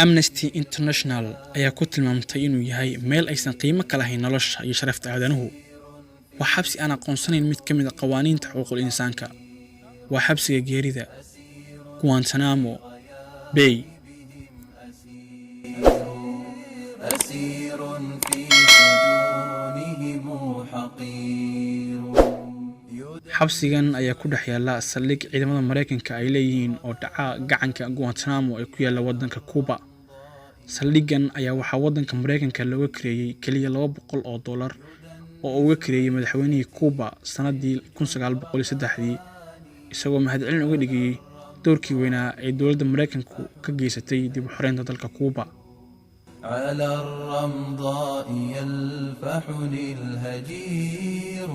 Amnesty International ayaa ku tilmaamtay inuu yahay meel aysan qiimo ka lahayn nolosha iyo sharafta aadanuhu. Waa xabsi aan aqoonsanayn mid ka mid ah qawaaniinta xuquuqul insaanka. Waa xabsiga geerida Guantanamo Bay. أسير في سجونهم حقير. xabsigan ayaa ku dhex yaala saldhig ciidamada Mareykanka ay leeyihiin oo dhaca gacanka Guantanamo ee ku yaala wadanka Cuba. Saldhigan ayaa waxaa wadanka Mareykanka looga kireeyay kaliya $200 oo uga kireeyay madaxweynihii Cuba sanadii 1903 isagoo mahadcelin uga dhigay doorkii weynaa ee dowladda Mareykanku ka geysatay dib u xoreynta dalka Cuba. على الرمضاء يلفحني الهجير.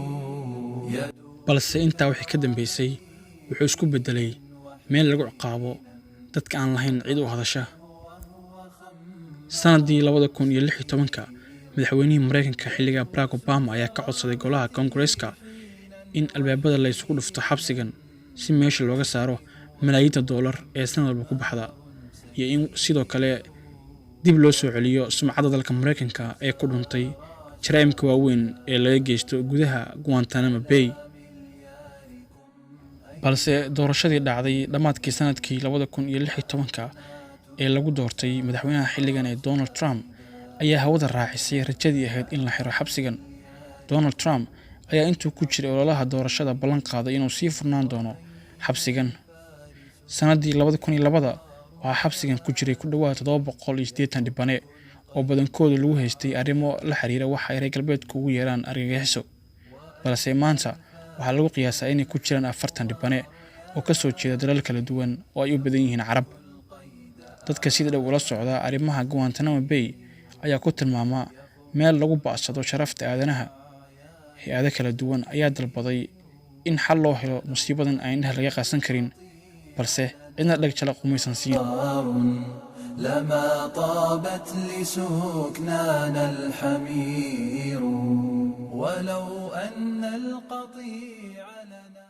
balse intaa wixii ka dambeysay wuxuu isku bedelay meel lagu ciqaabo dadka aan lahayn cid u hadasha. sanadii 2016 madaxweynihii Mareykanka xilliga Barack Obama ayaa ka codsaday golaha Congress-ka in albaabada la isugu dhufto xabsigan si meesha looga saaro malaayiin dollar ee sanad walba ku baxda iyo in sidoo kale dib loo soo celiyo sumcadda dalka Mareykanka ee ku dhuntay jaraa'imka waaweyn ee laga geysto gudaha Guantanamo Bay. balse doorashadii dhacday dhamaadkii sanadkii 2016 ee lagu doortay madaxweynaha xilligan ee Donald Trump ayaa hawada raacisay rajadii ahayd in la xiro xabsigan. Donald Trump ayaa intuu ku jiray ololaha doorashada ballan qaaday inuu sii furnaan doono xabsigan. sanadii 2002 waxaa xabsigan ku jiray ku dhawaad 780 dhibane oo badankooda lagu haystay arrimo la xiriira waxa ay reer galbeedku ugu yeeraan argagixiso. balse maanta waxaa lagu qiyaasaa inay ku jiraan 40 dhibane oo ka soo jeeda dalal kala duwan oo ay u badan yihiin Carab. dadka sida dhow ula socda arrimaha Guantanamo Bay ayaa ku tilmaama meel lagu baacsado sharafta aadanaha. hay'ado kala duwan ayaa dalbaday in xal loo helo musiibadan aan indhaha laga qaasan karin, balse cidna dhag jala qumaysan siin. لما طابت لسكنانا الحمير ولو أن القطيع لنا